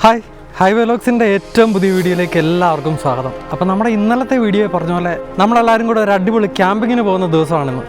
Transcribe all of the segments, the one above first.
Hi highway വ്ലോഗ്സിൻ്റെ ഏറ്റവും പുതിയ വീഡിയോയിലേക്ക് എല്ലാവർക്കും സ്വാഗതം. അപ്പോൾ നമ്മുടെ ഇന്നലത്തെ വീഡിയോ പറഞ്ഞ പോലെ നമ്മളെല്ലാവരും കൂടെ ഒരു അടിപൊളി ക്യാമ്പിങ്ങിന് പോകുന്ന ദിവസമാണിന്ന്.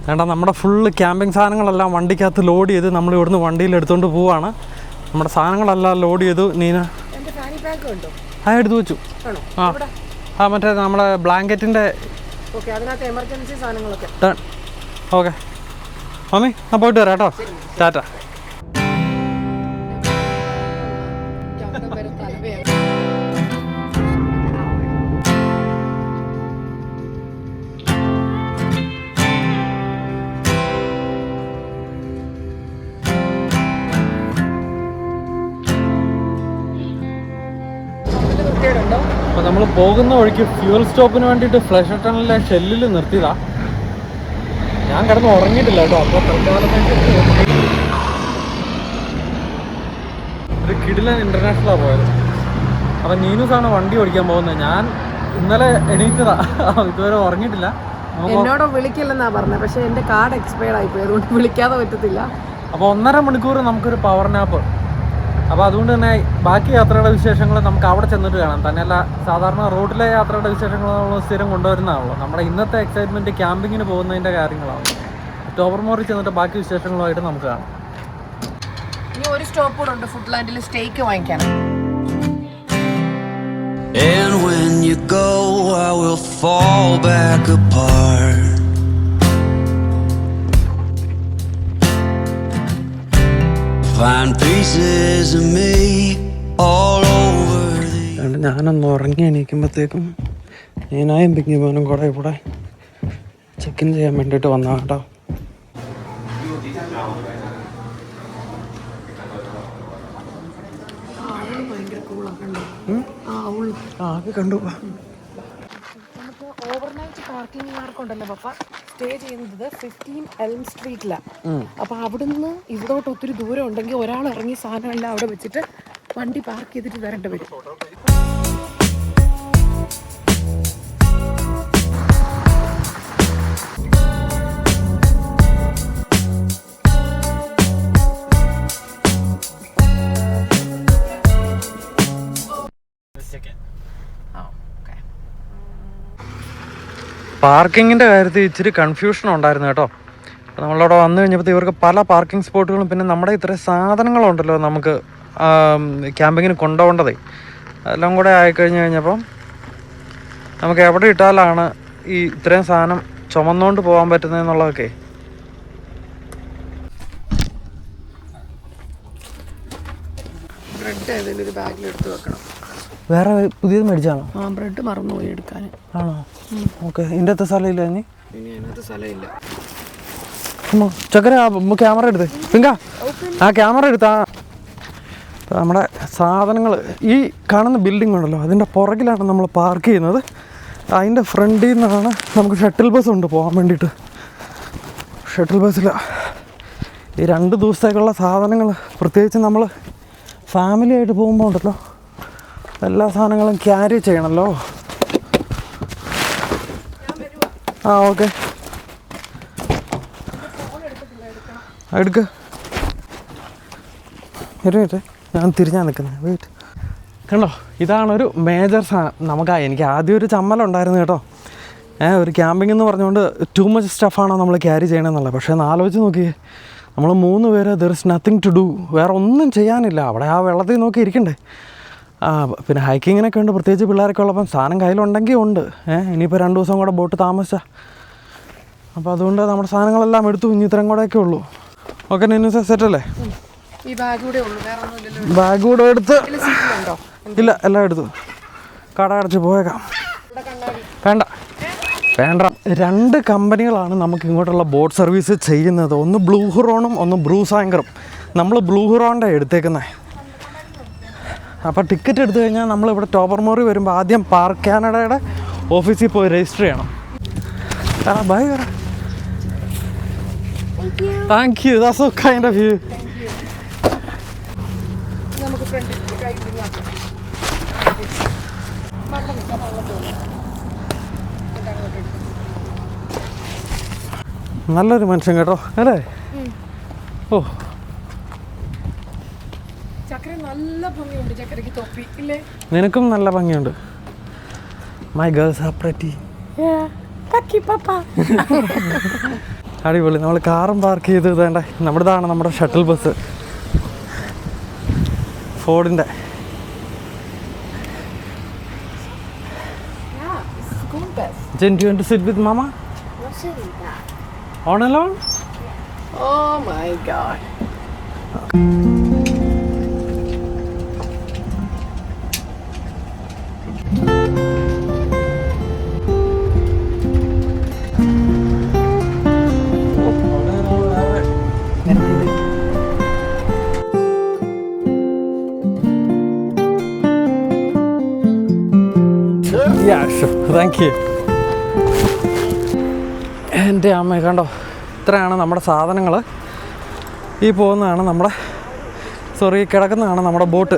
വേണ്ട നമ്മുടെ ഫുള്ള് ക്യാമ്പിംഗ് സാധനങ്ങളെല്ലാം വണ്ടിക്കകത്ത് ലോഡ് ചെയ്ത് നമ്മൾ ഇവിടുന്ന് വണ്ടിയിൽ എടുത്തുകൊണ്ട് പോവാണ്. നമ്മുടെ സാധനങ്ങളെല്ലാം ലോഡ് ചെയ്തു. നീന ആ എടുത്തു വെച്ചു. ആ മറ്റേ നമ്മുടെ ബ്ലാങ്കറ്റിൻ്റെ ഓക്കെ മമ്മി ഞാൻ പോയിട്ട് വരാം കേട്ടോ. ടാറ്റ. അപ്പോൾ നമ്മൾ പോകുന്ന വഴിക്ക് ഫ്യൂൽ സ്റ്റോപ്പിന് വേണ്ടിയിട്ട് ഫ്ലഷ് ടണലിലെ ഷെല്ലിൽ നിർത്തിയതാ. ഞാൻ കിടന്ന് ഉറങ്ങിയിട്ടില്ല കേട്ടോ. അപ്പോൾ ഒരു കിടിലൻ ഇൻ്റർനാഷണലാണ് പോയത്. അപ്പം നീനുസാണ് വണ്ടി ഓടിക്കാൻ പോകുന്നത്. ഞാൻ ഇന്നലെ എണീറ്റതാ, ഇതുവരെ ഉറങ്ങിയിട്ടില്ല. എന്നോട് വിളിക്കില്ലെന്നാ പറഞ്ഞത്, പക്ഷേ എൻ്റെ കാർഡ് എക്സ്പയർഡ് ആയിപ്പോയി, അതുകൊണ്ട് വിളിക്കാതെ പറ്റത്തില്ല. അപ്പോൾ 1.5 മണിക്കൂർ നമുക്കൊരു പവർ നാപ്പ്. അപ്പോൾ അതുകൊണ്ട് തന്നെ ബാക്കി യാത്രയുടെ വിശേഷങ്ങൾ നമുക്ക് അവിടെ ചെന്നിട്ട് കാണാം. തന്നെയല്ല, സാധാരണ റോഡിലെ യാത്രയുടെ വിശേഷങ്ങൾ നമ്മൾ സ്ഥിരം കൊണ്ടുവരുന്നതാണല്ലോ. നമ്മുടെ ഇന്നത്തെ എക്സൈറ്റ്മെൻറ്റ് ക്യാമ്പിങ്ങിന് പോകുന്നതിൻ്റെ കാര്യങ്ങളാണ്. ടോബർമോറിൽ ചെന്നിട്ട് ബാക്കി വിശേഷങ്ങളുമായിട്ട് നമുക്ക് കാണാം. ഇനി ഒരു സ്റ്റോപ്പ് കൂടെ ഉണ്ട്, ഫുഡ്ലാൻഡിൽ സ്റ്റേക്ക് വാങ്ങിക്കാൻ. And when you go, I will fall back apart. Find pieces of me all over the. ഞാനൊന്ന് ഉറങ്ങി എണീക്കുമ്പോഴത്തേക്കും ഞാനായും പിങ്ങി പോകാനും കൂടെ ഇവിടെ ചെക്ക് ഇൻ ചെയ്യാൻ വേണ്ടിയിട്ട് വന്നാ കേട്ടോ. ആകെ കണ്ടു. നമുക്ക് ഓവർനൈറ്റ് പാർക്കിംഗ് മാർക്കുണ്ടല്ലോ പപ്പ, സ്റ്റേ ചെയ്യുന്നത് 15 എൽം സ്ട്രീറ്റിലാണ്. അപ്പോൾ അവിടുന്ന് ഇവിടോട്ട് ഒത്തിരി ദൂരം ഉണ്ടെങ്കിൽ ഒരാൾ ഇറങ്ങി സാധനമെല്ലാം അവിടെ വെച്ചിട്ട് വണ്ടി പാർക്ക് ചെയ്തിട്ട് വരേണ്ടി വരും. പാർക്കിങ്ങിൻ്റെ കാര്യത്തിൽ ഇച്ചിരി കൺഫ്യൂഷൻ ഉണ്ടായിരുന്നു കേട്ടോ. നമ്മളവിടെ വന്നു കഴിഞ്ഞപ്പോൾ ഇവർക്ക് പല പാർക്കിംഗ് സ്പോട്ടുകളും പിന്നെ നമ്മുടെ ഇത്രയും സാധനങ്ങളുണ്ടല്ലോ നമുക്ക് ക്യാമ്പിങ്ങിന് കൊണ്ടുപോകേണ്ടതേ, എല്ലാം കൂടെ ആയിക്കഴിഞ്ഞപ്പം നമുക്ക് എവിടെ ഇട്ടാലാണ് ഈ ഇത്രയും സാധനം ചുമന്നുകൊണ്ട് പോകാൻ പറ്റുന്നതെന്നുള്ളതൊക്കെ. ബ്രെഡ് ഏതെങ്കിലും ഒരു ബാഗിൽ എടുത്ത് വെക്കണം. വേറെ പുതിയത് മേടിച്ചാണോ? ആ, ബ്രെഡ് മറന്നുപോയി എടുക്കാൻ. ആണോ? ഓക്കെ. ഇതിൻ്റെ അകത്ത് സ്ഥലമില്ല. ഇനി അതിനകത്ത് സ്ഥലമില്ല. ചക്കര ക്യാമറ എടുത്ത് പിങ്ക ആ ക്യാമറ എടുത്താ. നമ്മുടെ സാധനങ്ങൾ ഈ കാണുന്ന ബിൽഡിംഗ് ഉണ്ടല്ലോ, അതിൻ്റെ പുറകിലാണ് നമ്മൾ പാർക്ക് ചെയ്യുന്നത്. അതിൻ്റെ ഫ്രണ്ടിൽ നിന്നാണ് നമുക്ക് ഷട്ടിൽ ബസ് ഉണ്ട് പോകാൻ വേണ്ടിയിട്ട്. ഷട്ടിൽ ബസ്സിൽ ഈ 2 ദിവസത്തേക്കുള്ള സാധനങ്ങൾ, പ്രത്യേകിച്ച് നമ്മൾ ഫാമിലി ആയിട്ട് പോകുമ്പോൾ ഉണ്ടല്ലോ എല്ലാ സാധനങ്ങളും ക്യാരി ചെയ്യണമല്ലോ. ആ ഓക്കെ, എടുക്ക. ഇരുന്നിട്ട് ഞാൻ തിരിഞ്ഞാൽ നിൽക്കുന്നത്. വെയിറ്റ്. കണ്ടോ, ഇതാണൊരു മേജർ സാധനം. എനിക്ക് ആദ്യം ഒരു ചമ്മലുണ്ടായിരുന്നു കേട്ടോ. ഒരു ക്യാമ്പിംഗ് എന്ന് പറഞ്ഞുകൊണ്ട് ടു മച്ച് സ്റ്റഫാണോ നമ്മൾ ക്യാരി ചെയ്യണമെന്നുള്ളത്. പക്ഷേ ഒന്ന് ആലോചിച്ച് നോക്കിയേ, നമ്മൾ 3 പേര്, there is nothing to do. വേറെ ഒന്നും ചെയ്യാനില്ല. അവിടെ ആ വെള്ളത്തിൽ നോക്കി ഇരിക്കണ്ടേ. പിന്നെ ഹൈക്കിങ്ങിനൊക്കെ ഉണ്ട്, പ്രത്യേകിച്ച് പിള്ളേരൊക്കെ ഉള്ളപ്പം സാധനം കയ്യിലുണ്ടെങ്കിൽ ഉണ്ട്. ഇനിയിപ്പോൾ 2 ദിവസം കൂടെ ബോട്ട് താമസിച്ചാൽ. അപ്പോൾ അതുകൊണ്ട് നമ്മുടെ സാധനങ്ങളെല്ലാം എടുത്തു. ഇനി ഇത്രയും കൂടെയൊക്കെ ഉള്ളൂ. ഓക്കെ, നിന്നു സെറ്റല്ലേ? ഈ ബാഗ് കൂടെ ഉള്ളൂ, വേറെ ഒന്നുമില്ലല്ലോ. ബാഗ് കൂടെ എടുത്ത്. ഇല്ല, എല്ലാം എടുത്തു. കട അടച്ച് പോയേക്കാം. വേണ്ട വേണ്ട. 2 കമ്പനികളാണ് നമുക്ക് ഇങ്ങോട്ടുള്ള ബോട്ട് സർവീസ് ചെയ്യുന്നത്. ഒന്ന് ബ്ലൂ ഹുറോണും ഒന്ന് ബ്രൂസ് ആങ്കറും. നമ്മൾ ബ്ലൂ ഹുറോണിൻ്റെ എടുത്തേക്കുന്നത്. അപ്പോൾ ടിക്കറ്റ് എടുത്തു കഴിഞ്ഞാൽ നമ്മളിവിടെ ടോബർമോറി വരുമ്പോൾ ആദ്യം പാർക്ക് കാനഡയുടെ ഓഫീസിൽ പോയി രജിസ്റ്റർ ചെയ്യണം. Bye. Thank you. That's so kind of you. നമുക്ക് ഫ്രണ്ടിൽ കൈ നല്ലൊരു മനുഷ്യൻ കേട്ടോ അല്ലേ? ഓ ചക്കര നല്ല ഭംഗിയുണ്ട്. ചക്കരയ്ക്ക് തൊപ്പി ഇല്ലേ? നിനക്കും നല്ല ഭംഗിയുണ്ട്. My girls are pretty. അടിപൊളി. നമ്മൾ കാറും പാർക്ക് ചെയ്ത് വേണ്ട. നമ്മുടെ ഷട്ടിൽ ബസ് ഫോർഡിൻ്റെ. Jen, do you want to sit with Mama? On alone? Oh my god. Yeah, sure. Thank you. എൻ്റെ അമ്മ കണ്ടോ, ഇത്രയാണ് നമ്മുടെ സാധനങ്ങൾ. ഈ പോകുന്നതാണ് നമ്മുടെ കിടക്കുന്നതാണ് നമ്മുടെ ബോട്ട്.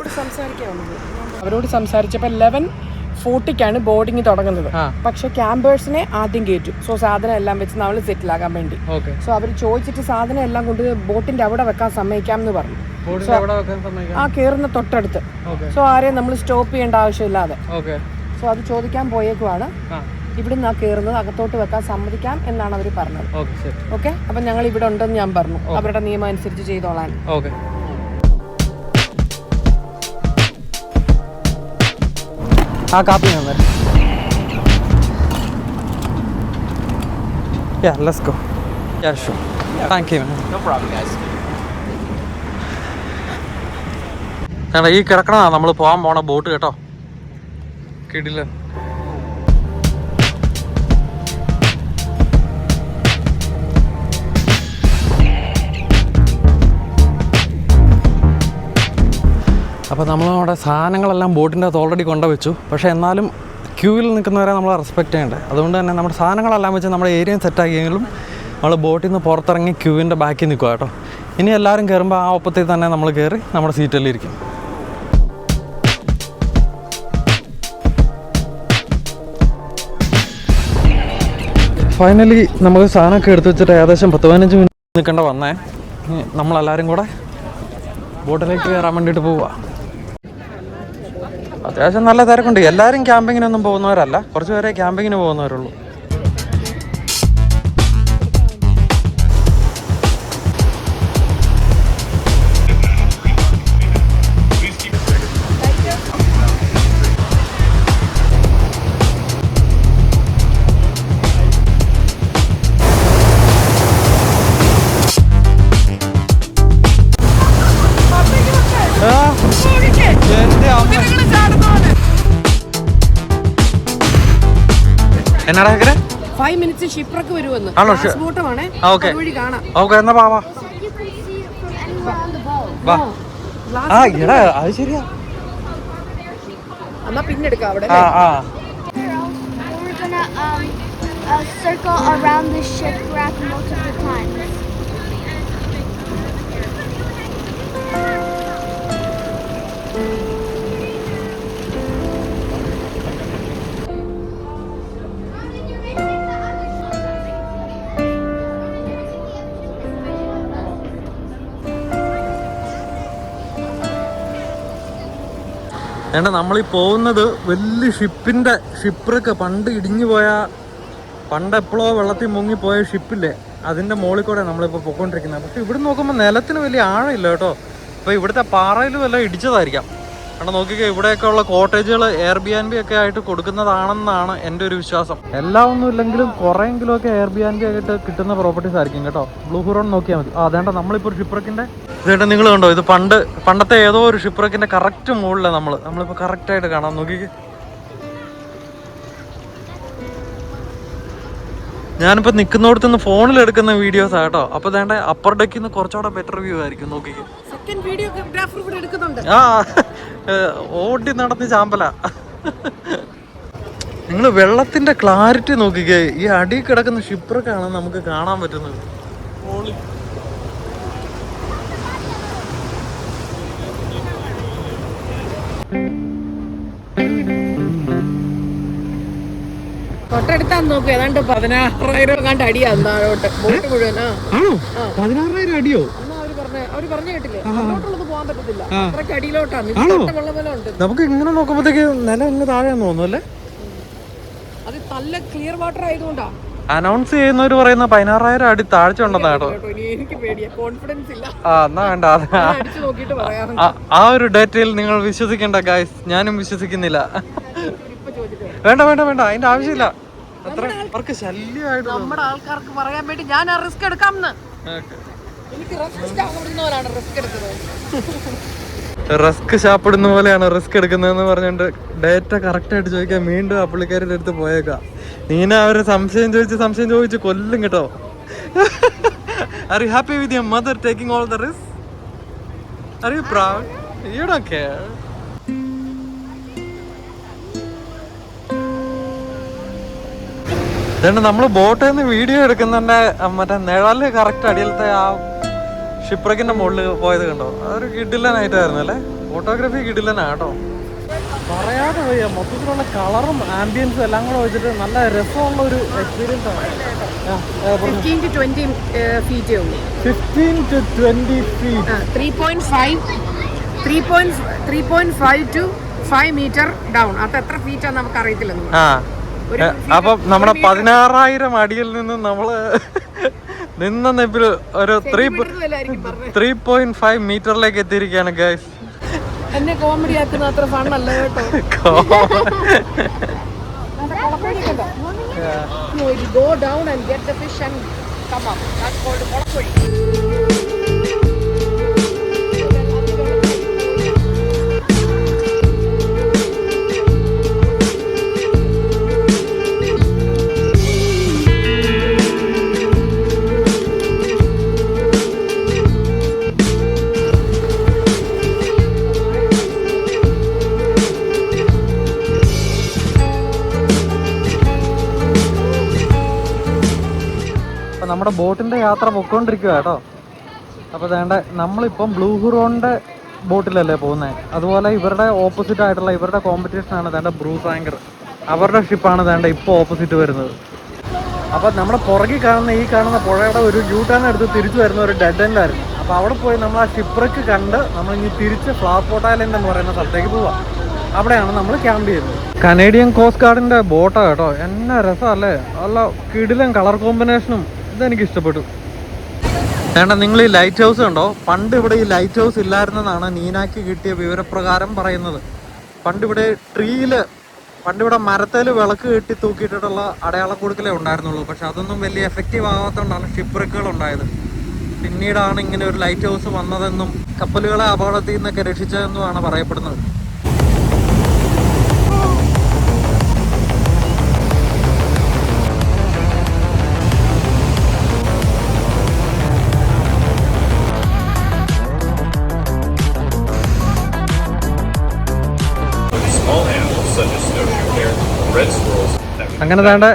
അവരോട് സംസാരിച്ചപ്പോൾ 11:40 ബോർഡിങ് തുടങ്ങുന്നത്. പക്ഷെ ക്യാമ്പേഴ്സിനെ ആദ്യം കയറ്റും. സോ സാധനം എല്ലാം വെച്ച് നമ്മൾ സെറ്റിൽ ആകാൻ വേണ്ടി. സോ അവർ ചോദിച്ചിട്ട് സാധനം എല്ലാം കൊണ്ട് ബോട്ടിന്റെ അവിടെ വെക്കാൻ സമ്മതിക്കാം എന്ന് പറഞ്ഞു. ആ കയറുന്ന തൊട്ടടുത്ത്. സോ ആരെയും നമ്മൾ സ്റ്റോപ്പ് ചെയ്യേണ്ട ആവശ്യമില്ലാതെ. സോ അത് ചോദിക്കാൻ പോയേക്കുവാണ്. ഇവിടുന്ന് കയറുന്നത് അകത്തോട്ട് വെക്കാൻ സമ്മതിക്കാം എന്നാണ് അവർ പറഞ്ഞത്. ഓക്കെ, അപ്പം ഞങ്ങൾ ഇവിടെ ഉണ്ടെന്ന് ഞാൻ പറഞ്ഞു. അവരുടെ നിയമം അനുസരിച്ച് ചെയ്തോളാൻ. ആ കാപ്പി ഞാൻ തരാം. Yeah, let's go. Yeah, sure. Thank you. No problem, guys. ഈ കിടക്കണ നമ്മൾ പോകാൻ പോണ ബോട്ട് കേട്ടോ. കിടില. അപ്പോൾ നമ്മൾ നമ്മുടെ സാധനങ്ങളെല്ലാം ബോട്ടിൻ്റെ അകത്ത് ഓൾറെഡി കൊണ്ടുവച്ചു. പക്ഷേ എന്നാലും ക്യൂവിൽ നിൽക്കുന്നവരെ നമ്മൾ റെസ്പെക്റ്റ് ചെയ്യേണ്ടത്. അതുകൊണ്ട് തന്നെ നമ്മുടെ സാധനങ്ങളെല്ലാം വെച്ച് നമ്മുടെ ഏരിയയും സെറ്റാക്കിയെങ്കിലും നമ്മൾ ബോട്ടിൽ നിന്ന് പുറത്തിറങ്ങി ക്യൂവിൻ്റെ ബാക്കിൽ നിൽക്കുക കേട്ടോ. ഇനി എല്ലാവരും കയറുമ്പോൾ ആ ഒപ്പത്തിൽ തന്നെ നമ്മൾ കയറി നമ്മുടെ സീറ്റിലിരിക്കും. ഫൈനലി നമുക്ക് സാധനമൊക്കെ എടുത്ത് വെച്ചിട്ട് ഏകദേശം 10-15 മിനിറ്റ് നിൽക്കേണ്ട വന്നേ. നമ്മളെല്ലാവരും കൂടെ ബോട്ടിലേക്ക് കയറാൻ വേണ്ടിയിട്ട് പോവുക. അത്യാവശ്യം നല്ല തിരക്കുണ്ട്. എല്ലാവരും ക്യാമ്പിങ്ങിനൊന്നും പോകുന്നവരല്ല, കുറച്ച് പേരെ ക്യാമ്പിങ്ങിന് പോകുന്നവരുള്ളൂ. എന്നാടാ 5 മിനിറ്റ്സ് ഷിപ്രക്ക് വരുമെന്ന്. എന്നാ പാവാ. അത് ശരിയാ. എന്നാ പിന്നെ എടുക്കാം അവിടെ. We're gonna circle around the shipwreck multiple times. ഏണ്ട നമ്മളീ പോകുന്നത് വലിയ ഷിപ്പ്രക്ക് പണ്ട് ഇടിഞ്ഞു പോയ, പണ്ട് എപ്പോഴോ വെള്ളത്തിൽ മുങ്ങിപ്പോയ ഷിപ്പില്ലേ, അതിൻ്റെ മുകളിൽ കൂടെ നമ്മളിപ്പോൾ പോയിക്കൊണ്ടിരിക്കുന്നത്. പക്ഷെ ഇവിടെ നോക്കുമ്പോൾ നിലത്തിന് വലിയ ആഴമില്ല കേട്ടോ. അപ്പോൾ ഇവിടുത്തെ പാറയിലും എല്ലാം ഇടിച്ചതായിരിക്കാം. കാരണം നോക്കിക്കോ, ഇവിടെയൊക്കെ ഉള്ള കോട്ടേജുകൾ Airbnb ഒക്കെ ആയിട്ട് കൊടുക്കുന്നതാണെന്നാണ് എൻ്റെ ഒരു വിശ്വാസം. എല്ലാം ഒന്നും ഇല്ലെങ്കിലും കുറേയെങ്കിലും ഒക്കെ Airbnb ആയിട്ട് കിട്ടുന്ന പ്രോപ്പർട്ടീസ് ആയിരിക്കും കേട്ടോ. ബ്ലൂ ഹൂറോൺ നോക്കിയാൽ മതി. അതേണ്ട നമ്മളിപ്പോൾ ഒരു ഷിപ്പ്രക്കിൻ്റെ ഇതേണ്ട നിങ്ങൾ കണ്ടോ, ഇത് പണ്ടത്തെ ഏതോ ഒരു ഷിപ്പ്രക്കിൻ്റെ കറക്റ്റ് മുകളിലാണ് നമ്മളിപ്പോൾ കറക്റ്റായിട്ട് കാണാം. നോക്കിക്കേ, ഞാനിപ്പോൾ നിൽക്കുന്നിടത്ത് നിന്ന് ഫോണിൽ എടുക്കുന്ന വീഡിയോസാ കേട്ടോ. അപ്പോൾ വേണ്ട അപ്പർ ഡെക്കിൽ നിന്ന് കുറച്ചുകൂടെ ബെറ്റർ വ്യൂ ആയിരിക്കും. നോക്കിക്കേ, ആ ഓടി നടന്ന് ചാമ്പല. നിങ്ങൾ വെള്ളത്തിന്റെ ക്ലാരിറ്റി നോക്കിക്കേ. ഈ അടി കിടക്കുന്ന ഷിപ്പ്രക്കാണ് നമുക്ക് കാണാൻ പറ്റുന്നത്. തൊട്ടടുത്താന്ന് നോക്കൂ, ഏതാണ്ട് 16,000 കണ്ട് അടിയാന്ന് താഴോട്ട് ബോട്ട് മുഴുവനാ. ആണോ 16,000 അടിയോ? അവര് പറഞ്ഞു കേട്ടില്ലേ, അങ്ങോട്ടുള്ളത് പോകാൻ പറ്റത്തില്ല, അത്രയ്ക്ക് അടിയിലോട്ടാണ്. വെള്ളമെല്ലാം നമുക്ക് ഇങ്ങനെ നോക്കുമ്പോഴത്തേക്ക് നില ഇന്ന് താഴെയാന്ന് തോന്നുന്നു അല്ലേ? അത് നല്ല ക്ലിയർ വാട്ടർ ആയതുകൊണ്ടാ. അനൗൺസ് ചെയ്യുന്നവര് പറയുന്ന 16,000 അടി താഴ്ച ഉണ്ടെന്നാ കേട്ടോ. എനിക്ക് പേടിയാ, കോൺഫിഡൻസ് ഇല്ല. എന്നാ വേണ്ട, അടിച്ചു നോക്കിയിട്ട് പറയാം. ആ ഒരു ഡേറ്റയിൽ നിങ്ങൾ വിശ്വസിക്കണ്ട ഗൈസ്, ഞാനും വിശ്വസിക്കുന്നില്ല. വേണ്ട വേണ്ട വേണ്ട, അതിന്റെ ആവശ്യമില്ല. അത്ര അവർക്ക് ശല്യമായിട്ട് നമ്മുടെ ആൾക്കാർക്ക് പറയാൻ വേണ്ടി ഞാൻ ആ റിസ്ക് എടുക്കാമെന്ന്. എനിക്ക് റിസ്ക് ഷാപ്പിടുന്ന പോലെയാണ് റിസ്ക് എടുക്കുന്നതെന്ന് പറഞ്ഞുകൊണ്ട് ഡേറ്റ കറക്റ്റ് ആയിട്ട് ചോദിക്കാൻ വീണ്ടും അപ്പുള്ളിക്കാരുടെ അടുത്ത് പോയേക്കാം. നീന അവര് സംശയം ചോദിച്ച് കൊല്ലും കേട്ടോ. Are you happy with your mother taking all the risks? Are you proud? You don't care. നമ്മള് ബോട്ടിൽ നിന്ന് വീഡിയോ എടുക്കുന്നതിന്റെ മറ്റേ നിഴല് കറക്റ്റ് അടിയിലത്തെ ആ ഷിപ്രക്കിന്റെ മുകളിൽ പോയത് കണ്ടോ? അതൊരു കിടിലനായിട്ടായിരുന്നു അല്ലേ? ഫോട്ടോഗ്രാഫി കിടിലനാ കേട്ടോ. പറയാതെ വയ്യ, മൊത്തത്തിലുള്ള കളറും ആംബിയൻസും എല്ലാം കൂടെ വെച്ചിട്ട് നല്ല രസമുള്ള ഒരു എക്സ്പീരിയൻസ് ആണ്. 15 to 20 feet 15 to 20 feet. 3.5 to 5 meter down. അത് എത്ര ഫീറ്റ് ആണെന്ന് നമുക്ക് അറിയത്തില്ല. അപ്പൊ നമ്മുടെ 16,000 അടിയിൽ നിന്ന് നമ്മള് നിന്ന നെപ്പിൽ ഒരു 3.5 മീറ്ററിലേക്ക് എത്തിയിരിക്കുകയാണ് ഗൈസ്. എന്നെ കോമഡി ആക്കുന്ന അത്ര ഫണ്ണല്ല കേട്ടോ. Go down and get the fish and come up. That's called കൊളപ്പൊഴി. നമ്മുടെ ബോട്ടിന്റെ യാത്ര പൊക്കോണ്ടിരിക്കുക കേട്ടോ. അപ്പോൾ വേണ്ട, നമ്മളിപ്പം ബ്ലൂ ഹുറോണിന്റെ ബോട്ടിലല്ലേ പോകുന്നത്. അതുപോലെ ഇവരുടെ ഓപ്പോസിറ്റ് ആയിട്ടുള്ള ഇവരുടെ കോമ്പറ്റീഷൻ ആണ് വേണ്ട ബ്രൂസ് ആങ്കർ. അവരുടെ ഷിപ്പാണ് വേണ്ട ഇപ്പോൾ ഓപ്പോസിറ്റ് വരുന്നത്. അപ്പോൾ നമ്മുടെ പുറകിൽ കാണുന്ന പുഴയുടെ ഒരു യൂ ടേൺ എടുത്ത് തിരിച്ചു വരുന്ന ഒരു ഡെഡ് എൻഡ് ആയിരുന്നു. അപ്പോൾ അവിടെ പോയി നമ്മൾ ആ ഷിപ്രക്ക് കണ്ട് നമ്മൾ ഇനി തിരിച്ച് ഫ്ലവർ പോട്ട് ഐലൻഡ് എന്ന് പറയുന്ന സ്ഥലത്തേക്ക് പോവാം. അവിടെയാണ് നമ്മൾ ക്യാമ്പ് ചെയ്യുന്നത്. കനേഡിയൻ കോസ്റ്റ് ഗാർഡിന്റെ ബോട്ടാണ് കേട്ടോ. എന്നാ രസമല്ലേ, നല്ല കിടിലൻ കളർ കോമ്പിനേഷനും. ഇതെനിക്ക് ഇഷ്ടപ്പെട്ടു. വേണ്ട, നിങ്ങൾ ഈ ലൈറ്റ് ഹൗസ് കണ്ടോ? പണ്ട് ഇവിടെ ഈ ലൈറ്റ് ഹൗസ് ഇല്ലായിരുന്നെന്നാണ് നീനാക്ക് കിട്ടിയ വിവരപ്രകാരം പറയുന്നത്. പണ്ടിവിടെ പണ്ടിവിടെ മരത്തേൽ വിളക്ക് കെട്ടി തൂക്കിയിട്ടുള്ള അടയാളക്കുടുക്കലേ ഉണ്ടായിരുന്നുള്ളൂ. പക്ഷെ അതൊന്നും വലിയ എഫക്റ്റീവ് ആവാത്തതുകൊണ്ടാണ് ഷിപ്പ്രക്കുകൾ ഉണ്ടായത്. പിന്നീടാണ് ഇങ്ങനെ ഒരു ലൈറ്റ് ഹൗസ് വന്നതെന്നും കപ്പലുകളെ അപകടത്തിൽ നിന്നൊക്കെ രക്ഷിച്ചതെന്നുമാണ് പറയപ്പെടുന്നത്. അങ്ങനെ വേണ്ട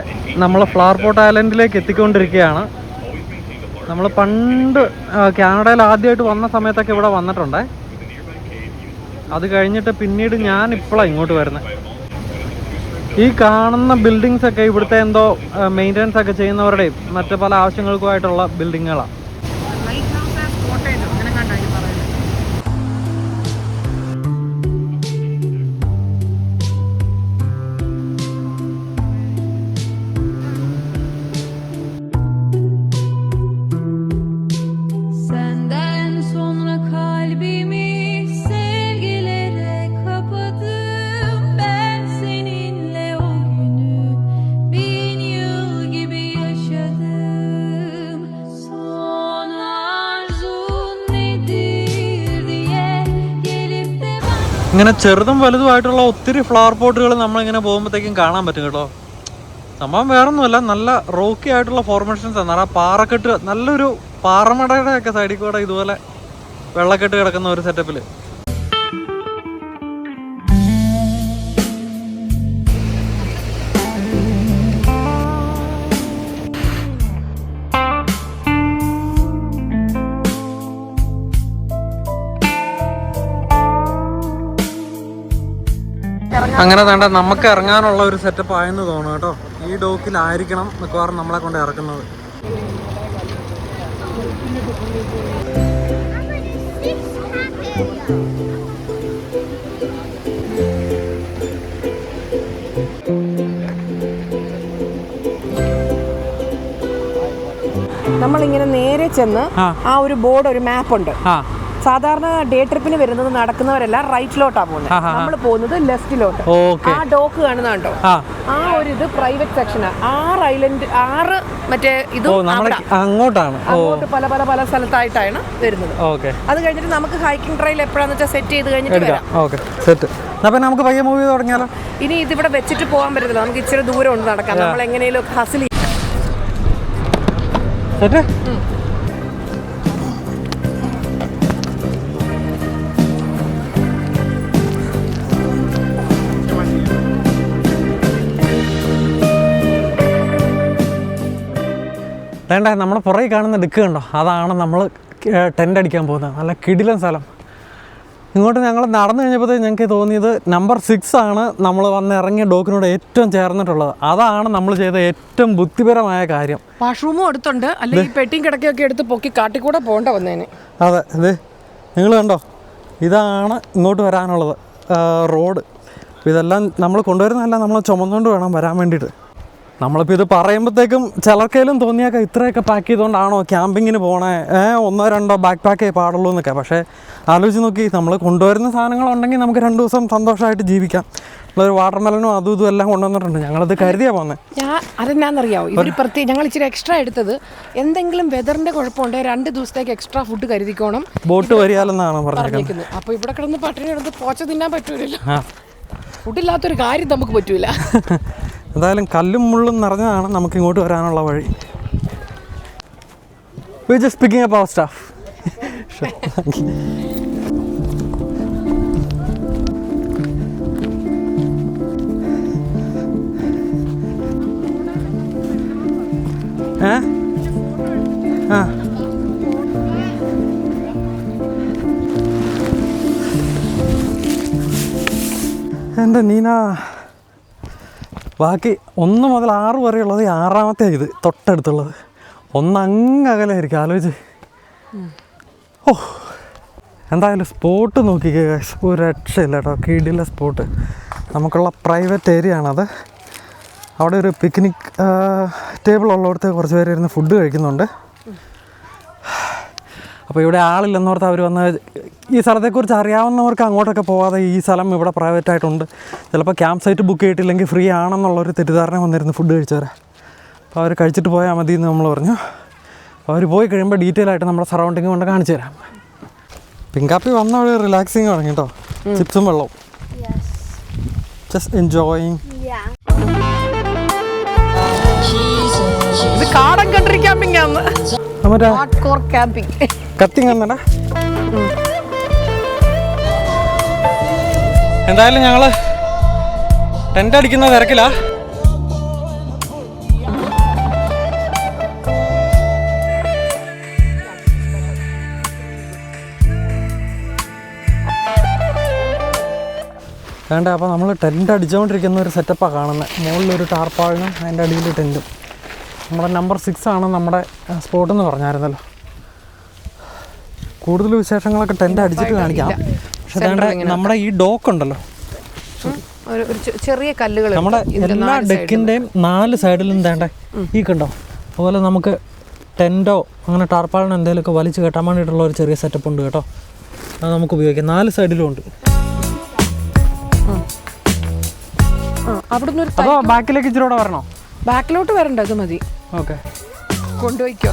നമ്മൾ ഫ്ലവർ പോട്ട് ഐലൻഡിലേക്ക് എത്തിക്കൊണ്ടിരിക്കുകയാണ്. നമ്മൾ പണ്ട് കാനഡയിൽ ആദ്യമായിട്ട് വന്ന സമയത്തൊക്കെ ഇവിടെ വന്നിട്ടുണ്ടേ. അത് കഴിഞ്ഞിട്ട് പിന്നീട് ഞാൻ ഇപ്പോഴാണ് ഇങ്ങോട്ട് വരുന്നത്. ഈ കാണുന്ന ബിൽഡിങ്സ് ഒക്കെ ഇവിടുത്തെ എന്തോ മെയിൻ്റെനൻസ് ഒക്കെ ചെയ്യുന്നവരുടെയും മറ്റു പല ആവശ്യങ്ങൾക്കുമായിട്ടുള്ള ബിൽഡിങ്ങുകളാണ്. ഇങ്ങനെ ചെറുതും വലുതുമായിട്ടുള്ള ഒത്തിരി ഫ്ലവർ പോട്ടുകൾ നമ്മളിങ്ങനെ പോകുമ്പോഴത്തേക്കും കാണാൻ പറ്റും കേട്ടോ. സംഭവം വേറൊന്നുമല്ല, നല്ല റോക്കി ആയിട്ടുള്ള ഫോർമേഷൻസ് ആണ്. പാറക്കെട്ട്, നല്ലൊരു പാറമടയുടെ ഒക്കെ സൈഡിൽ കൂടെ ഇതുപോലെ വെള്ളക്കെട്ട് കിടക്കുന്ന ഒരു സെറ്റപ്പിൽ. അങ്ങനെ വേണ്ട നമുക്ക് ഇറങ്ങാനുള്ള ഒരു സെറ്റപ്പ് ആയെന്ന് തോന്നുന്നു കേട്ടോ. ഈ ഈ ഡോക്കിലായിരിക്കണം മിക്കവാറും നമ്മളെ കൊണ്ട് ഇറക്കുന്നത്. നമ്മളിങ്ങനെ നേരെ ചെന്ന് ആ ഒരു ബോർഡ്, ഒരു മാപ്പ് ഉണ്ട്. സാധാരണ ഡേ ട്രിപ്പിന് വരുന്നത് നടക്കുന്നവരെല്ലാം റൈറ്റിലോട്ടാണ് പോകുന്നത്. നമ്മൾ പോകുന്നത് ലെഫ്റ്റിലോട്ട്. ആ ഡോക്ക് കാണുന്നുണ്ടോ? ആ ഒരു ഇത് പ്രൈവറ്റ് സെക്ഷനാണ്. 6 ഐലൻഡ്, 6 മറ്റേ ഇത് അങ്ങോട്ടാണ്. അങ്ങോട്ട് പല പല പല സ്ഥലത്തായിട്ടാണ് വരുന്നത്. അത് കഴിഞ്ഞിട്ട് നമുക്ക് ഹൈക്കിംഗ് ട്രയൽ എപ്പോഴാന്ന് വെച്ചാൽ സെറ്റ് ചെയ്ത് കഴിഞ്ഞിട്ട് വരാം. നമുക്ക് പയ്യെ മൂവ് ചെയ്ത് തുടങ്ങിയാലോ? ഇനി ഇതിവിടെ വെച്ചിട്ട് പോകാൻ പറ്റത്തില്ല, നമുക്ക് ഇച്ചിരി ദൂരം ഉണ്ട് നടക്കാം. നമ്മൾ എങ്ങനെയും ഹസിൽ വേണ്ട. നമ്മുടെ പുറകെ കാണുന്ന ഡിക്ക് കണ്ടോ? അതാണ് നമ്മൾ ടെൻ്റ് അടിക്കാൻ പോകുന്നത്. നല്ല കിടിലൻ സ്ഥലം. ഇങ്ങോട്ട് ഞങ്ങൾ നടന്നു കഴിഞ്ഞപ്പോഴത്തേക്ക് ഞങ്ങൾക്ക് തോന്നിയത് നമ്പർ 6 ആണ് നമ്മൾ വന്ന് ഇറങ്ങിയ ഡോക്കിനോട് ഏറ്റവും ചേർന്നിട്ടുള്ളത്. അതാണ് നമ്മൾ ചെയ്ത ഏറ്റവും ബുദ്ധിപരമായ കാര്യം. വാഷ്റൂമും അടുത്തുണ്ട്, അല്ലെങ്കിൽ പെട്ടിയും കിടക്കുകയൊക്കെ എടുത്ത് പൊക്കി കാട്ടിക്കൂടെ പോകേണ്ട വന്നേനെ. അതെ, അതെ, നിങ്ങൾ കണ്ടോ? ഇതാണ് ഇങ്ങോട്ട് വരാനുള്ളത് റോഡ്. ഇതെല്ലാം നമ്മൾ കൊണ്ടുവരുന്നതല്ല, നമ്മൾ ചുമന്നുകൊണ്ട് വേണം വരാൻ വേണ്ടിയിട്ട്. നമ്മളിപ്പോൾ ഇത് പറയുമ്പോഴത്തേക്കും ചിലർക്കേലും തോന്നിയാൽ ഇത്രയൊക്കെ പാക്ക് ചെയ്തുകൊണ്ടാണോ ക്യാമ്പിങ്ങിന് പോകണേ, 1-2 ബാക്ക് പാക്കേ പാടുള്ളൂ എന്നൊക്കെ. പക്ഷേ ആലോചിച്ച് നോക്കി, നമ്മൾ കൊണ്ടുവരുന്ന സാധനങ്ങളുണ്ടെങ്കിൽ നമുക്ക് 2 ദിവസം സന്തോഷമായിട്ട് ജീവിക്കാം. നമ്മളൊരു വാട്ടർ മെലനും അതും ഇതും എല്ലാം കൊണ്ടുവന്നിട്ടുണ്ട്. ഞങ്ങളത് കരുതിയാണ് പോകുന്നത്. അതെന്നാന്നറിയാമോ, ഇവർ പ്രത്യേകം ഞങ്ങൾ ഇച്ചിരി എക്സ്ട്രാ എടുത്തത്, എന്തെങ്കിലും വെതറിൻ്റെ കുഴപ്പമുണ്ടെങ്കിൽ 2 ദിവസത്തേക്ക് എക്സ്ട്രാ ഫുഡ് കരുതിക്കോണം, ബോട്ട് വരികയെന്നാണ് പറഞ്ഞേക്കുന്നത്. അപ്പോൾ ഇവിടെ കിടന്ന് പട്ടിണി കിടന്ന് പോച്ച തിന്നാൻ പറ്റൂലല്ലോ. ഫുഡില്ലാത്തൊരു കാര്യം നമുക്ക് പറ്റൂല. എന്തായാലും കല്ലും മുള്ളും നിറഞ്ഞതാണ് നമുക്ക് ഇങ്ങോട്ട് വരാനുള്ള വഴി. We're just picking up our stuff. Sure. Thank you. എൻ്റെ നീന, ബാക്കി 1 മുതൽ 6 വരെയുള്ളത് 6ാമത്തെ ഇത് തൊട്ടടുത്തുള്ളത്. 1 അങ്ങകലായിരിക്കും. ആലോചിച്ച്. എന്തായാലും സ്പോട്ട് നോക്കിക്കേ, ഒരു രക്ഷയില്ല കേട്ടോ. കിടില സ്പോട്ട്. നമുക്കുള്ള പ്രൈവറ്റ് ഏരിയ ആണത്. അവിടെ ഒരു പിക്നിക് ടേബിൾ ഉള്ളിടത്ത് കുറച്ച് പേര് ഇരുന്ന് ഫുഡ് കഴിക്കുന്നുണ്ട്. അപ്പോൾ ഇവിടെ ആളില്ലെന്നോർത്ത് അവർ വന്ന് ഈ സ്ഥലത്തെക്കുറിച്ച് അറിയാവുന്നവർക്ക് അങ്ങോട്ടൊക്കെ പോകാതെ ഈ സ്ഥലം ഇവിടെ പ്രൈവറ്റായിട്ടുണ്ട്, ചിലപ്പോൾ ക്യാമ്പ് സൈറ്റ് ബുക്ക് ചെയ്തിട്ടില്ലെങ്കിൽ ഫ്രീ ആണെന്നുള്ളൊരു തെറ്റിദ്ധാരണ വന്നിരുന്നു ഫുഡ് കഴിച്ചവരെ. അപ്പോൾ അവർ കഴിച്ചിട്ട് പോയാൽ മതി എന്ന് നമ്മൾ പറഞ്ഞു. അപ്പോൾ അവർ പോയി കഴിയുമ്പോൾ ഡീറ്റെയിൽ ആയിട്ട് നമ്മുടെ സറൗണ്ടിങ് കൊണ്ട് കാണിച്ചു തരാം. പിങ്കാപ്പി വന്ന വഴി റിലാക്സിങ് തുടങ്ങി കേട്ടോ. ചിപ്സും വെള്ളവും. Just enjoying. ഇത് കാടൻ കൺട്രി ക്യാമ്പിംഗ് ആണ്. കത്തിങ്ങന്നടാ. എന്തായാലും ഞങ്ങള് ടെന്റ് അടിക്കുന്ന തിരക്കിലാ. വേണ്ട. അപ്പോൾ നമ്മൾ ടെൻറ്റ് അടിച്ചുകൊണ്ടിരിക്കുന്ന ഒരു സെറ്റപ്പാണ് കാണുന്നത്. മുകളിലൊരു ടാർപ്പാളിനും അതിൻ്റെ അടിയിൽ ടെൻറ്റും. നമ്മുടെ നമ്പർ 6 ആണ് നമ്മുടെ സ്പോട്ടെന്ന് പറഞ്ഞായിരുന്നല്ലോ. കൂടുതൽ വിശേഷങ്ങളൊക്കെ ടെൻറ്റ് അടിച്ചിട്ട് കാണിക്കാം. പക്ഷെ നമ്മുടെ ഈ ഡോക്ക് ഉണ്ടല്ലോ, ചെറിയ കല്ലുകൾ, നമ്മുടെ എല്ലാ ഡെക്കിൻ്റെയും 4 സൈഡിലും തേണ്ടേ ഈ കണ്ടോ. അതുപോലെ നമുക്ക് ടെൻറ്റോ അങ്ങനെ ടാർപ്പാളിനോ എന്തെങ്കിലുമൊക്കെ വലിച്ച് കെട്ടാൻ വേണ്ടിയിട്ടുള്ള ഒരു ചെറിയ സെറ്റപ്പ് ഉണ്ട് കേട്ടോ. അത് നമുക്ക് ഉപയോഗിക്കാം. 4 സൈഡിലും ഉണ്ട്. അപ്പോൾ ബാക്കിലേക്ക് ഇച്ചിരി കൂടെ വരണോ? ബാക്കിലോട്ട് വരണ്ട, അത് മതി. ഓക്കെ, കൊണ്ടുപോയിക്കോ.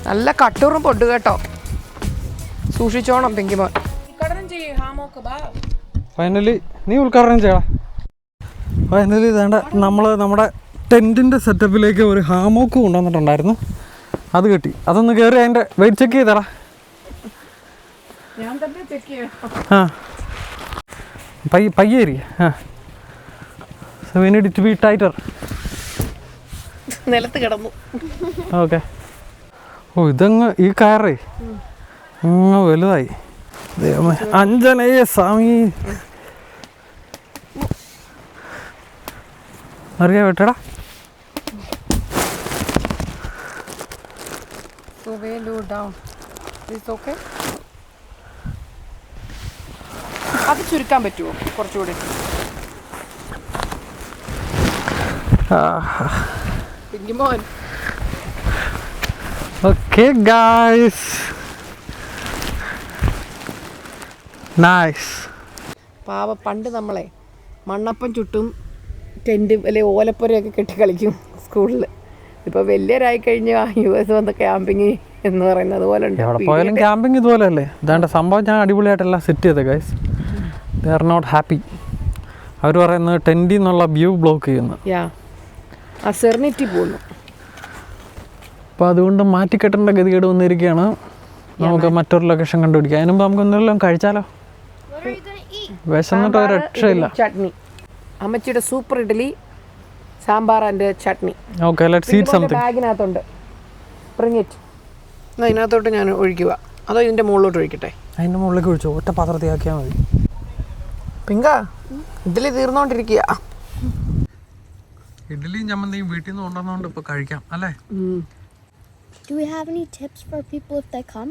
നല്ല കട്ടൂറും പൊട്ട് കേട്ടോ, സൂക്ഷിച്ചോണം പിങ്കിമോൻ. ഫൈനലി നീ ഉദ്ഘാടനം ചെയ്യണം. ഫൈനലി വേണ്ട, നമ്മൾ നമ്മുടെ ടെൻറ്റിൻ്റെ സെറ്റപ്പിലേക്ക് ഒരു ഹാമോക്ക് കൊണ്ടുവന്നിട്ടുണ്ടായിരുന്നു. അത് കിട്ടി. അതൊന്ന് കയറി അതിൻ്റെ വെയിറ്റ് ചെക്ക് ചെയ്തടാ. പയ്യേരി. So we need it to be tighter. നിലത്ത് കിടന്നു. ഓക്കെ. ഓ ഇതങ്ങ് ഈ കയറേ അങ്ങ് വലുതായി. ദൈവമേ, അഞ്ജനേയ സ്വാമി അറിയാ വെട്ടടാ. അത് ചുരുക്കാൻ പറ്റുമോ കുറച്ചുകൂടി? പിങ്കിമോൻ. Okay guys, nice. പാവ പണ്ട് നമ്മളെ മണ്ണപ്പം ചുട്ടും ടെൻറ്റ് അല്ലെ ഓലപ്പുരയൊക്കെ കെട്ടി കളിക്കും സ്കൂളിൽ. ഇപ്പോൾ വലിയവരായി കഴിഞ്ഞാൽ US വന്ന ക്യാമ്പിങ് എന്ന് പറയുന്നത് പോലെ ഉണ്ട്. എവിടെ പോയാലും ക്യാമ്പിങ് ഇതുപോലെ അല്ലേ. ഇതാണ്ട് സംഭവം ഞാൻ അടിപൊളിയായിട്ടെല്ലാം സെറ്റ് ചെയ്തത് guys. They are not happy. അവർ പറയുന്നത് ടെൻറ്റിൽ നിന്നുള്ള വ്യൂ ബ്ലോക്ക് ചെയ്യുന്നു. ആ സെർണിറ്റി പോകുന്നു. അപ്പോൾ അതുകൊണ്ട് മാറ്റിക്കെട്ടേണ്ട ഗതികേട് വന്നിരിക്കുകയാണ്. നമുക്ക് മറ്റൊരു ലൊക്കേഷൻ കണ്ടുപിടിക്കാം. അതിനുമ്പ് നമുക്ക് ഒന്നെല്ലാം കഴിച്ചാലോ? വിശന്നിട്ട് ഒരു രക്ഷയില്ല. ചട്നി, അമ്മച്ചിയുടെ super idli, sambar and chutney. Okay, let's eat something. ബാഗിനകത്തുണ്ട്, ബ്രിങ് ഇറ്റ്. എന്നാൽ ഇതിനകത്തോട്ട് ഞാൻ ഒഴിക്കുക, അതോ ഇതിൻ്റെ മുകളിലോട്ട് ഒഴിക്കട്ടെ? അതിൻ്റെ മുകളിലേക്ക് ഒഴിച്ചോ, ഒറ്റ പാത്രത്തിൽ ആക്കിയാൽ മതി. പിങ്ക, ഇഡ്ഡലി തീർന്നുകൊണ്ടിരിക്കുക. ഇഡ്ഡലിയും ചമ്മന്തിയും വീട്ടിൽ നിന്ന് കൊണ്ടുവന്നുകൊണ്ട് ഇപ്പോൾ കഴിക്കാം അല്ലേ? Do we have any tips for people if they come?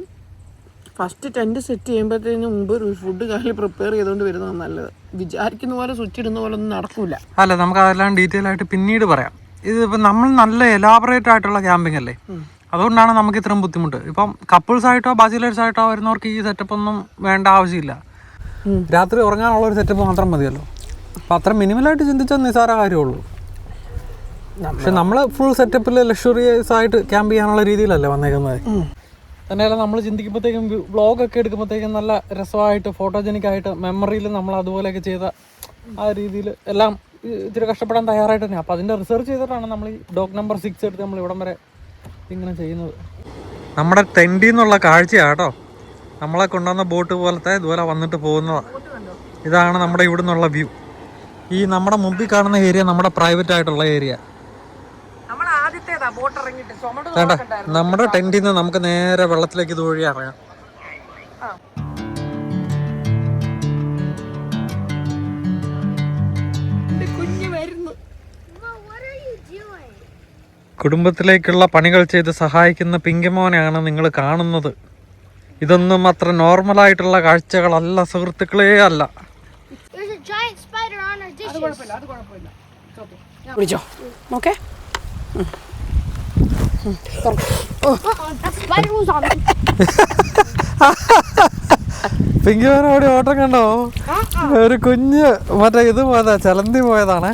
First tent set ചെയ്യുമ്പോഴത്തേന് മുമ്പ് ഒരു ഫുഡ് കാലിൽ പ്രിപ്പയർ ചെയ്തുകൊണ്ട് വരുന്നതാണ് നല്ലത്. വിചാരിക്കുന്ന പോലെ സ്വിച്ച് ഇടുന്ന പോലെ ഒന്നും നടക്കൂല. അല്ല, നമുക്ക് അതെല്ലാം ഡീറ്റെയിൽ ആയിട്ട് പിന്നീട് പറയാം. ഇതിപ്പോൾ നമ്മൾ നല്ല എലാബറേറ്റ് ആയിട്ടുള്ള ക്യാമ്പിംഗ് അല്ലേ, അതുകൊണ്ടാണ് നമുക്ക് ഇത്രയും ബുദ്ധിമുട്ട്. ഇപ്പം കപ്പിൾസ് ആയിട്ടോ ബാച്ചിലേഴ്സ് ആയിട്ടോ വരുന്നവർക്ക് ഈ സെറ്റപ്പ് ഒന്നും വേണ്ട ആവശ്യമില്ല. രാത്രി ഉറങ്ങാനുള്ള ഒരു സെറ്റപ്പ് മാത്രം മതിയല്ലോ. അപ്പം അത്ര മിനിമലായിട്ട് ചിന്തിച്ചാൽ നിസ്സാര കാര്യമുള്ളൂ. പക്ഷെ നമ്മൾ ഫുൾ സെറ്റപ്പിൽ ലക്ഷറിയസ് ആയിട്ട് ക്യാമ്പ് ചെയ്യാനുള്ള രീതിയിലല്ലേ വന്നേക്കുന്നത്. തന്നെയല്ല, നമ്മൾ ചിന്തിക്കുമ്പോഴത്തേക്കും വ്ളോഗൊക്കെ എടുക്കുമ്പോഴത്തേക്കും നല്ല രസമായിട്ട് ഫോട്ടോജനിക്കായിട്ട് മെമ്മറിയിൽ നമ്മൾ അതുപോലെയൊക്കെ ചെയ്ത ആ രീതിയിൽ എല്ലാം ഇത്തിരി കഷ്ടപ്പെടാൻ തയ്യാറായിട്ട് തന്നെ. അപ്പോൾ അതിൻ്റെ റിസർച്ച് ചെയ്തിട്ടാണ് നമ്മൾ ഈ ഡോഗ് നമ്പർ 6 എടുത്ത് നമ്മൾ ഇവിടം വരെ ഇങ്ങനെ ചെയ്യുന്നത്. നമ്മുടെ ടെൻറ്റിൽ നിന്നുള്ള കാഴ്ചയാട്ടോ. നമ്മളെ കൊണ്ടുവന്ന ബോട്ട് പോലത്തെ ഇതുപോലെ വന്നിട്ട് പോകുന്നതാണ്. ഇതാണ് നമ്മുടെ ഇവിടെ നിന്നുള്ള വ്യൂ. ഈ നമ്മുടെ മുമ്പിൽ കാണുന്ന ഏരിയ നമ്മുടെ പ്രൈവറ്റ് ആയിട്ടുള്ള ഏരിയ. നമ്മുടെ ടെന്റിൽ നിന്ന് നമുക്ക് നേരെ വെള്ളത്തിലേക്ക് ഇതുവഴി ഇറങ്ങാം. കുടുംബത്തിലേക്കുള്ള പണികൾ ചെയ്ത് സഹായിക്കുന്ന പിങ്കിമോനെയാണ് നിങ്ങൾ കാണുന്നത്. ഇതൊന്നും അത്ര നോർമലായിട്ടുള്ള കാഴ്ചകളല്ല സുഹൃത്തുക്കളേ, അല്ല. പിടിച്ചോ, ഓക്കെ. പിങ്കിമോനോടെ ഓട്ടം കണ്ടോ? ഒരു കുഞ്ഞ് മറ്റേ ഇത് പോയതാ, ചലന്തി പോയതാണ്.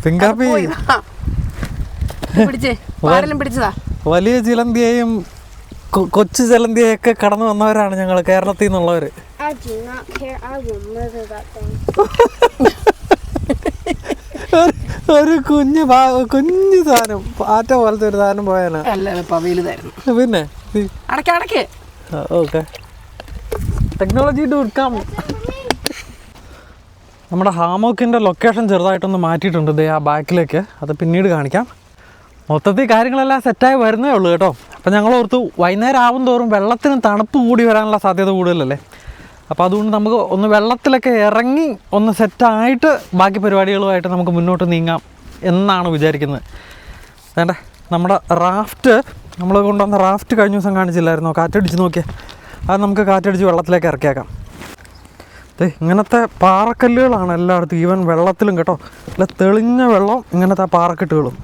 പിങ്കാപ്പി വലിയ ചിലന്തിയെയും കൊച്ചു ചിലന്തിയെയൊക്കെ കടന്നു വന്നവരാണ് ഞങ്ങൾ, കേരളത്തിൽ നിന്നുള്ളവര്. ഒരു കുഞ്ഞു സാധനം, പാറ്റ പോലത്തെ ഒരു സാധനം പോയാലോ. പിന്നെ ഓക്കെ, ടെക്നോളജി ടു കം. നമ്മുടെ ഹാമോക്കിൻ്റെ ലൊക്കേഷൻ ചെറുതായിട്ടൊന്ന് മാറ്റിയിട്ടുണ്ട് ദേ ആ ബാക്കിലേക്ക്. അത് പിന്നീട് കാണിക്കാം. മൊത്തത്തിൽ കാര്യങ്ങളെല്ലാം സെറ്റായി വരുന്നേ ഉള്ളൂ കേട്ടോ. അപ്പം ഞങ്ങൾ ഓർത്തു വൈകുന്നേരം ആവും തോറും വെള്ളത്തിന് തണുപ്പ് കൂടി വരാനുള്ള സാധ്യത കൂടുതലല്ലേ. അപ്പോൾ അതുകൊണ്ട് നമുക്ക് ഒന്ന് വെള്ളത്തിലൊക്കെ ഇറങ്ങി ഒന്ന് സെറ്റായിട്ട് ബാക്കി പരിപാടികളുമായിട്ട് നമുക്ക് മുന്നോട്ട് നീങ്ങാം എന്നാണ് വിചാരിക്കുന്നത്. വേണ്ട, നമ്മുടെ റാഫ്റ്റ്, നമ്മൾ കൊണ്ടുവന്ന റാഫ്റ്റ് കഴിഞ്ഞ ദിവസം കാണിച്ചില്ലായിരുന്നോ? കാറ്റടിച്ച് നോക്കിയാൽ അത് നമുക്ക് കാറ്റടിച്ച് വെള്ളത്തിലേക്ക് ഇറക്കിയേക്കാം. ഇങ്ങനത്തെ പാറക്കല്ലുകളാണ് എല്ലായിടത്തും, ഈവൻ വെള്ളത്തിലും കേട്ടോ. അല്ല, തെളിഞ്ഞ വെള്ളം, ഇങ്ങനത്തെ പാറക്കെട്ടുകളും.